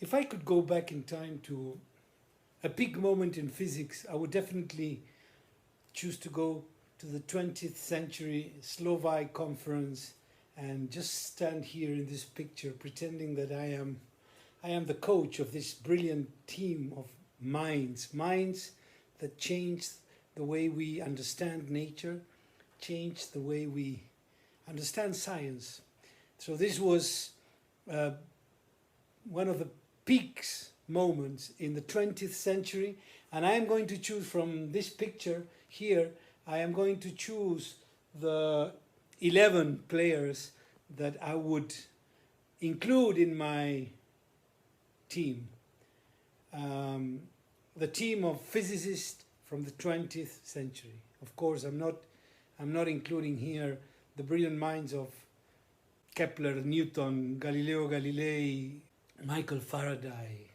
If I could go back in time to a big moment in physics, I would definitely choose to go to the 20th century Slovak conference and just stand here in this picture pretending that I am the coach of this brilliant team of minds that changed the way we understand nature, changed the way we understand science. So this was uh, one of the peaks moments in the 20th century, and I am going to choose from this picture here. I am going to choose the 11 players that I would include in my team. Um, the team of physicists from the 20th century. Of course, I'm not including here the brilliant minds of Kepler, Newton, Galileo Galilei, Michael Faraday,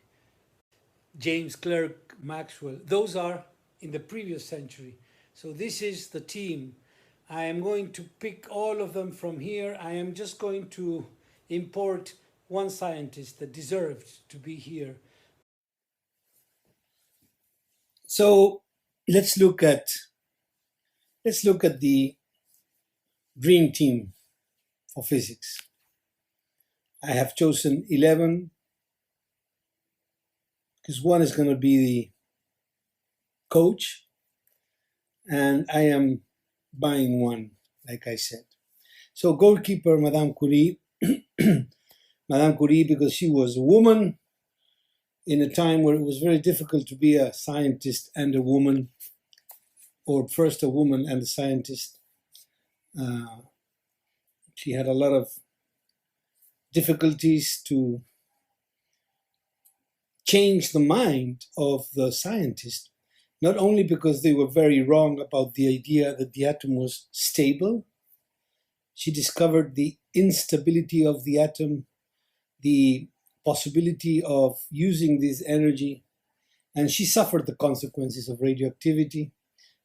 James Clerk Maxwell. Those are in the previous century. So this is the team. I am going to pick all of them from here. I am just going to import one scientist that deserved to be here. So let's look at the dream team for physics. I have chosen 11 because one is going to be the coach, and I am buying one, like I said. So goalkeeper, Madame Curie. Madame Curie, because she was a woman in a time where it was very difficult to be a scientist and a woman, or first a woman and a scientist. She had a lot of difficulties to change the mind of the scientist, not only because they were very wrong about the idea that the atom was stable. She discovered the instability of the atom, the possibility of using this energy, and she suffered the consequences of radioactivity,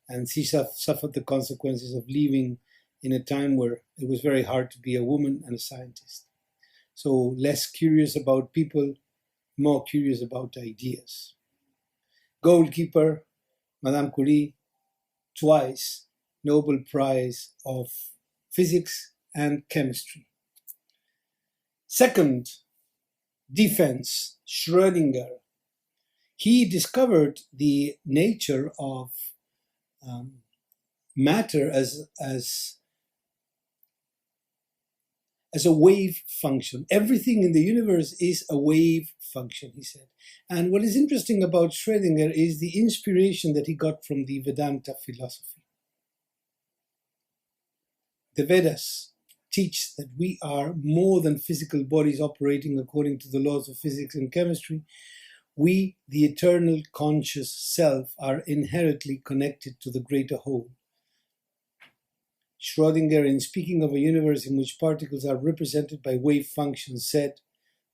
and she suffered the consequences of living in a time where it was very hard to be a woman and a scientist. So less curious about people, more curious about ideas. Goalkeeper, Madame Curie, twice Nobel Prize of Physics and Chemistry. Second, defense, Schrödinger. He discovered the nature of matter as a wave function. Everything in the universe is a wave function, he said. And what is interesting about Schrödinger is the inspiration that he got from the Vedanta philosophy. The Vedas teach that we are more than physical bodies operating according to the laws of physics and chemistry. We, the eternal conscious self, are inherently connected to the greater whole. Schrödinger, in speaking of a universe in which particles are represented by wave functions, said,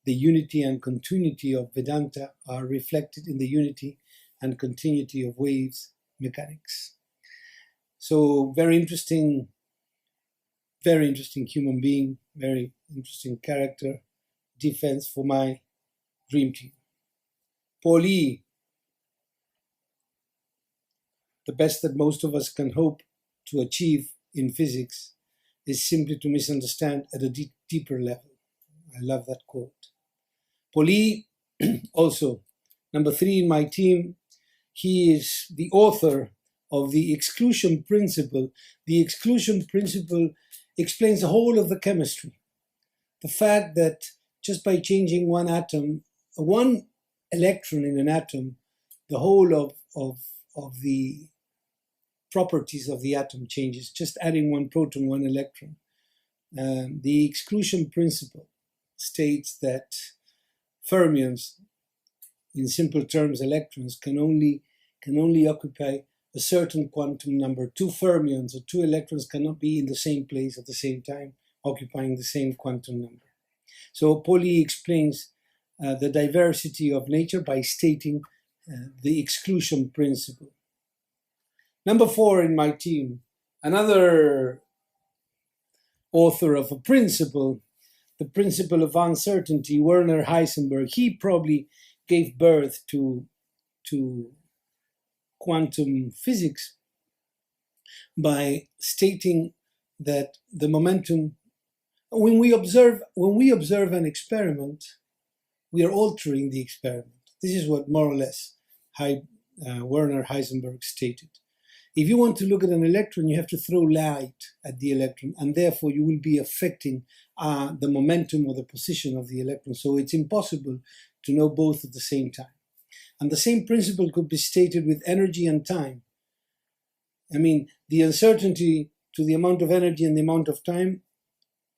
"The unity and continuity of Vedanta are reflected in the unity and continuity of waves mechanics." So very interesting human being, very interesting character, defense for my dream team. Pauli, the best that most of us can hope to achieve in physics is simply to misunderstand at a deeper level. I love that quote. Pauli, also, number 3 in my team, he is the author of the exclusion principle. The exclusion principle explains the whole of the chemistry. The fact that just by changing one electron in an atom, the whole of the properties of the atom changes, just adding one proton, one electron. The exclusion principle states that fermions, in simple terms electrons, can only occupy a certain quantum number. Two fermions or two electrons cannot be in the same place at the same time, occupying the same quantum number. So Pauli explains the diversity of nature by stating the exclusion principle. Number 4 in my team, another author of a principle the principle of uncertainty, Werner Heisenberg, he probably gave birth to quantum physics by stating that the momentum, when we observe an experiment, we are altering the experiment. This is what more or less Werner Heisenberg stated. If you want to look at an electron, you have to throw light at the electron, and therefore you will be affecting the momentum or the position of the electron. So it's impossible to know both at the same time. And the same principle could be stated with energy and time. I mean, the uncertainty to the amount of energy and the amount of time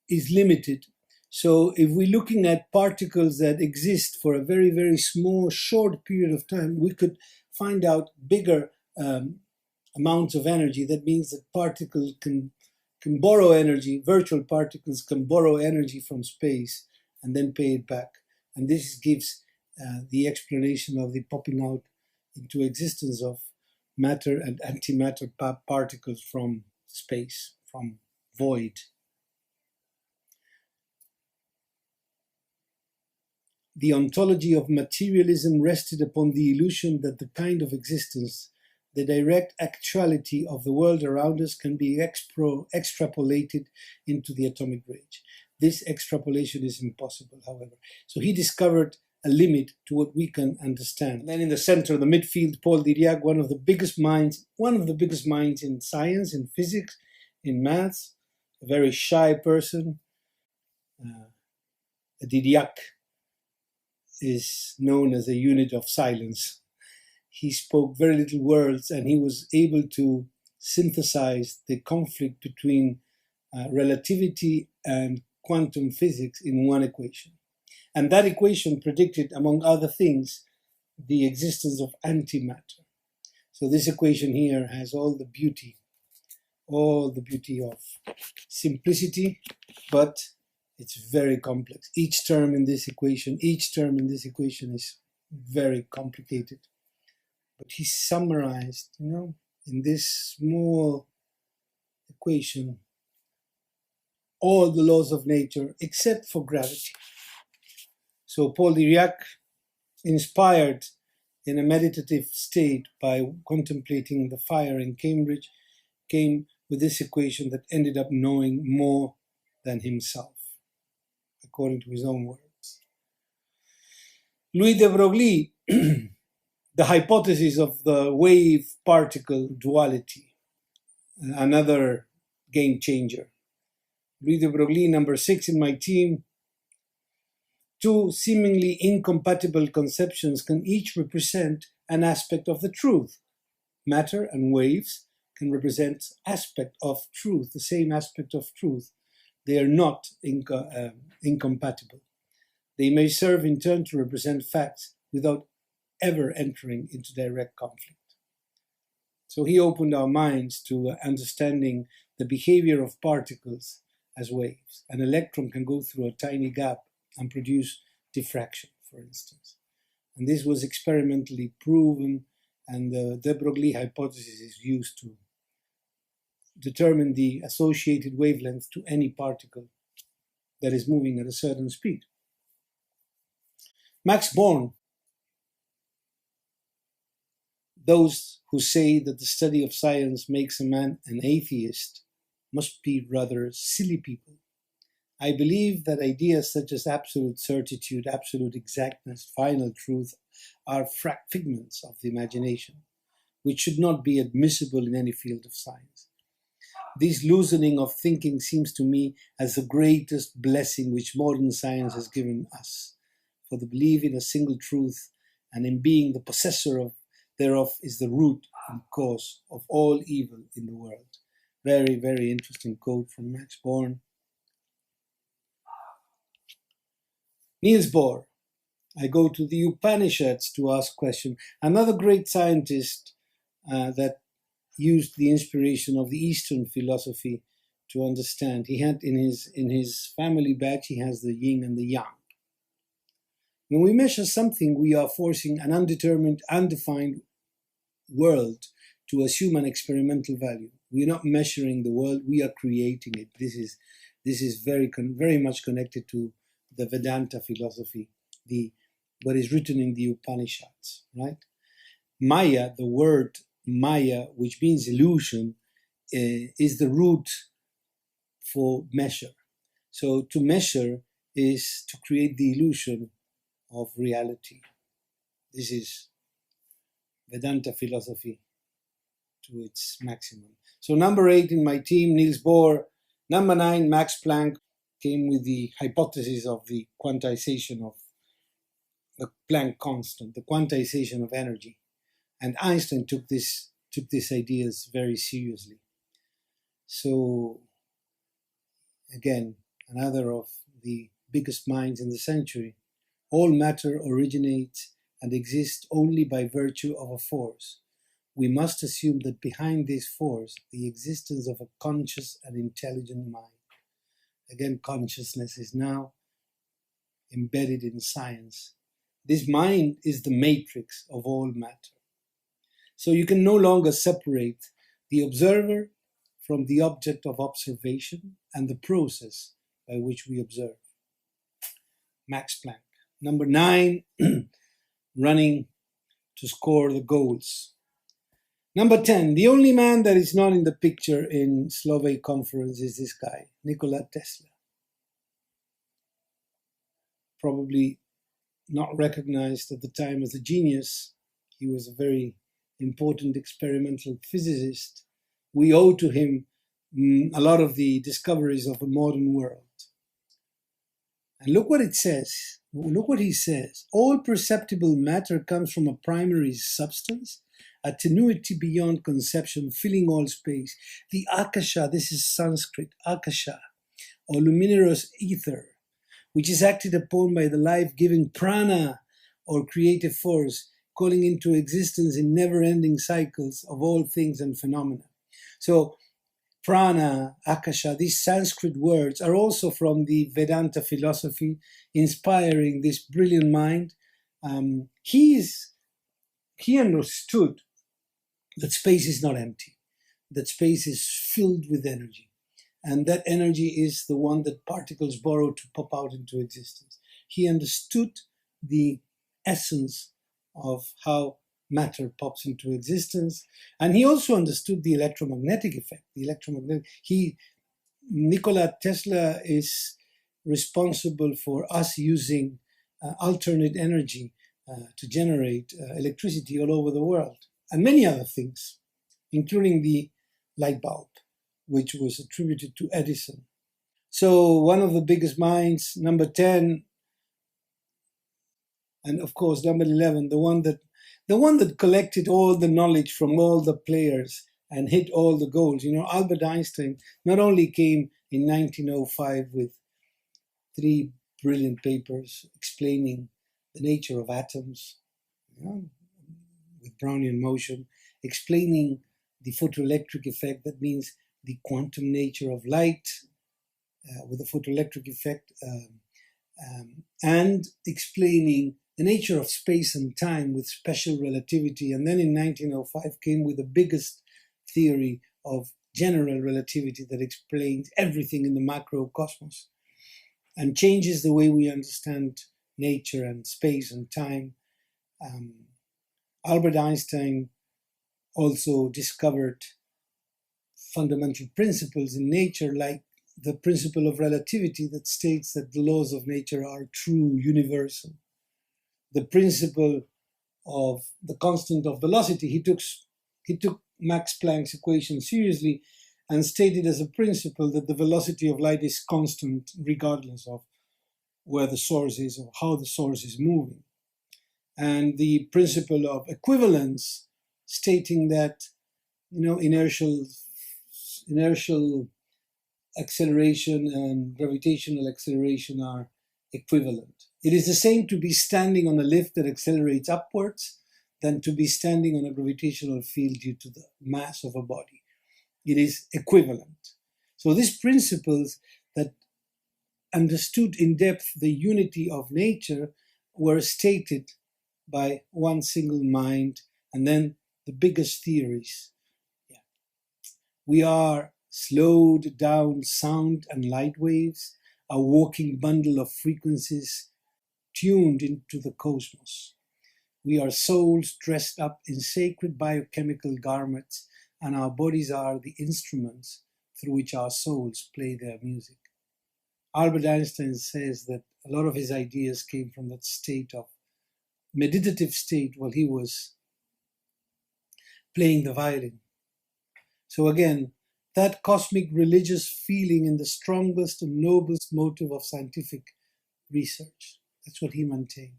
is limited. So if we're looking at particles that exist for a very, very small, short period of time, we could find out bigger amounts of energy. That means that particles can borrow energy, virtual particles can borrow energy from space and then pay it back. And this gives the explanation of the popping out into existence of matter and antimatter particles from space, from void. The ontology of materialism rested upon the illusion that the kind of existence, the direct actuality of the world around us, can be extrapolated into the atomic range. This extrapolation is impossible, however. So he discovered a limit to what we can understand. And then in the center, the midfield, Paul Dirac, one of the biggest minds in science, in physics, in maths, a very shy person. Dirac is known as a unit of silence. He spoke very little words, and he was able to synthesize the conflict between relativity and quantum physics in one equation. And that equation predicted, among other things, the existence of antimatter. So this equation here has all the beauty of simplicity, but it's very complex. Each term in this equation is very complicated. But he summarized, in this small equation, all the laws of nature except for gravity. So Paul Dirac, inspired in a meditative state by contemplating the fire in Cambridge, came with this equation that ended up knowing more than himself, according to his own words. Louis de Broglie, the hypothesis of the wave-particle duality, another game changer. Louis de Broglie, number 6 in my team. Two seemingly incompatible conceptions can each represent an aspect of the truth. Matter and waves can represent aspect of truth, the same aspect of truth. They are not incompatible. They may serve in turn to represent facts without ever entering into direct conflict. So he opened our minds to understanding the behavior of particles as waves. An electron can go through a tiny gap and produce diffraction, for instance. And this was experimentally proven, and the de Broglie hypothesis is used to determine the associated wavelength to any particle that is moving at a certain speed. Max Born, those who say that the study of science makes a man an atheist must be rather silly people. I believe that ideas such as absolute certitude, absolute exactness, final truth are figments of the imagination, which should not be admissible in any field of science. This loosening of thinking seems to me as the greatest blessing which modern science has given us. For the belief in a single truth and in being the possessor thereof is the root and cause of all evil in the world. Very, very interesting quote from Max Born. Niels Bohr. I go to the Upanishads to ask questions. Another great scientist that used the inspiration of the Eastern philosophy to understand. He had in his family badge, he has the yin and the yang. When we measure something, we are forcing an undetermined, undefined world to assume an experimental value. We're not measuring the world, we are creating it. This is This is very much connected to the Vedanta philosophy, what is written in the Upanishads, right? Maya, the word Maya, which means illusion, is the root for measure. So to measure is to create the illusion of reality. This is Vedanta philosophy to its maximum. So number 8 in my team, Niels Bohr. Number 9, Max Planck, came with the hypothesis of the quantization of the Planck constant, the quantization of energy. And Einstein took these ideas very seriously. So again, another of the biggest minds in the century. All matter originates and exists only by virtue of a force. We must assume that behind this force, the existence of a conscious and intelligent mind. Again, consciousness is now embedded in science. This mind is the matrix of all matter. So you can no longer separate the observer from the object of observation and the process by which we observe. Max Planck. Number 9, running to score the goals. Number 10, the only man that is not in the picture in Slovak conference is this guy, Nikola Tesla. Probably not recognized at the time as a genius. He was a very important experimental physicist. We owe to him a lot of the discoveries of the modern world. And look what it says. Look what he says. All perceptible matter comes from a primary substance, a tenuity beyond conception, filling all space. The Akasha, this is Sanskrit, Akasha, or luminous ether, which is acted upon by the life-giving prana, or creative force, calling into existence in never-ending cycles of all things and phenomena. So prana, Akasha, these Sanskrit words are also from the Vedanta philosophy, inspiring this brilliant mind. He understood that space is not empty, that space is filled with energy. And that energy is the one that particles borrow to pop out into existence. He understood the essence of how matter pops into existence. And he also understood the electromagnetic effect. Nikola Tesla is responsible for us using alternate energy to generate electricity all over the world, and many other things, including the light bulb, which was attributed to Edison. So one of the biggest minds, number 10, and of course number 11, the one that collected all the knowledge from all the players and hit all the goals. You know, Albert Einstein not only came in 1905 with 3 brilliant papers explaining the nature of atoms, with Brownian motion, explaining the photoelectric effect, that means the quantum nature of light with the photoelectric effect, and explaining the nature of space and time with special relativity. And then in 1905 came with the biggest theory of general relativity that explains everything in the macrocosmos and changes the way we understand nature and space and time. Albert Einstein also discovered fundamental principles in nature, like the principle of relativity that states that the laws of nature are true, universal. The principle of the constant of velocity, he took Max Planck's equation seriously and stated as a principle that the velocity of light is constant regardless of where the source is or how the source is moving. And the principle of equivalence, stating that, inertial acceleration and gravitational acceleration are equivalent. It is the same to be standing on a lift that accelerates upwards than to be standing on a gravitational field due to the mass of a body. It is equivalent. So these principles that understood in depth the unity of nature were stated by one single mind, and then the biggest theories. We are slowed down sound and light waves, a walking bundle of frequencies tuned into the cosmos. We are souls dressed up in sacred biochemical garments, and our bodies are the instruments through which our souls play their music. Albert Einstein says that a lot of his ideas came from that state of meditative state while he was playing the violin. So again, that cosmic religious feeling in the strongest and noblest motive of scientific research. That's what he maintained.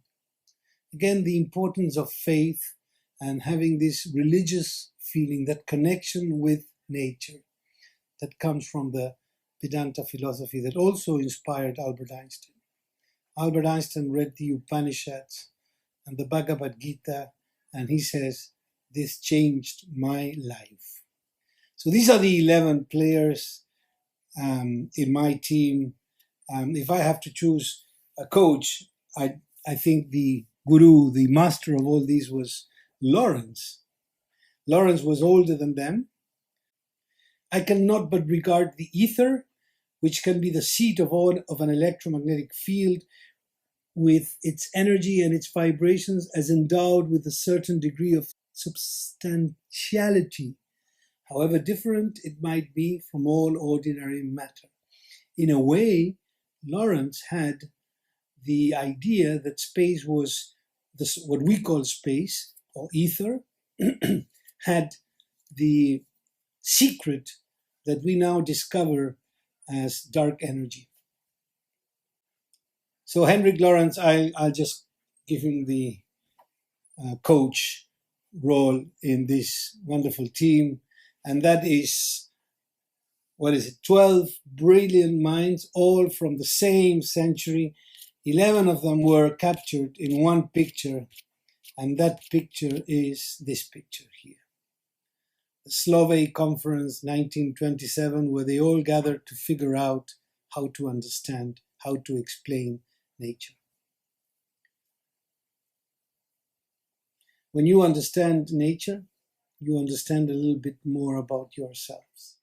Again, the importance of faith and having this religious feeling, that connection with nature that comes from the Vedanta philosophy that also inspired Albert Einstein. Albert Einstein read the Upanishads and the Bhagavad Gita, and he says, "This changed my life." So these are the 11 players in my team. If I have to choose a coach, I think the guru, the master of all these was Lawrence. Lawrence was older than them. I cannot but regard the ether, which can be the seat of an electromagnetic field, with its energy and its vibrations, as endowed with a certain degree of substantiality, however different it might be from all ordinary matter. In a way, Lawrence had the idea that space was what we call space or ether, had the secret that we now discover as dark energy. So Henrik Lawrence, I'll just give him the coach role in this wonderful team, and that is, 12 brilliant minds, all from the same century. 11 of them were captured in one picture, and that picture is this picture here. The Solvay Conference 1927, where they all gathered to figure out how to understand, how to explain nature. When you understand nature, you understand a little bit more about yourselves.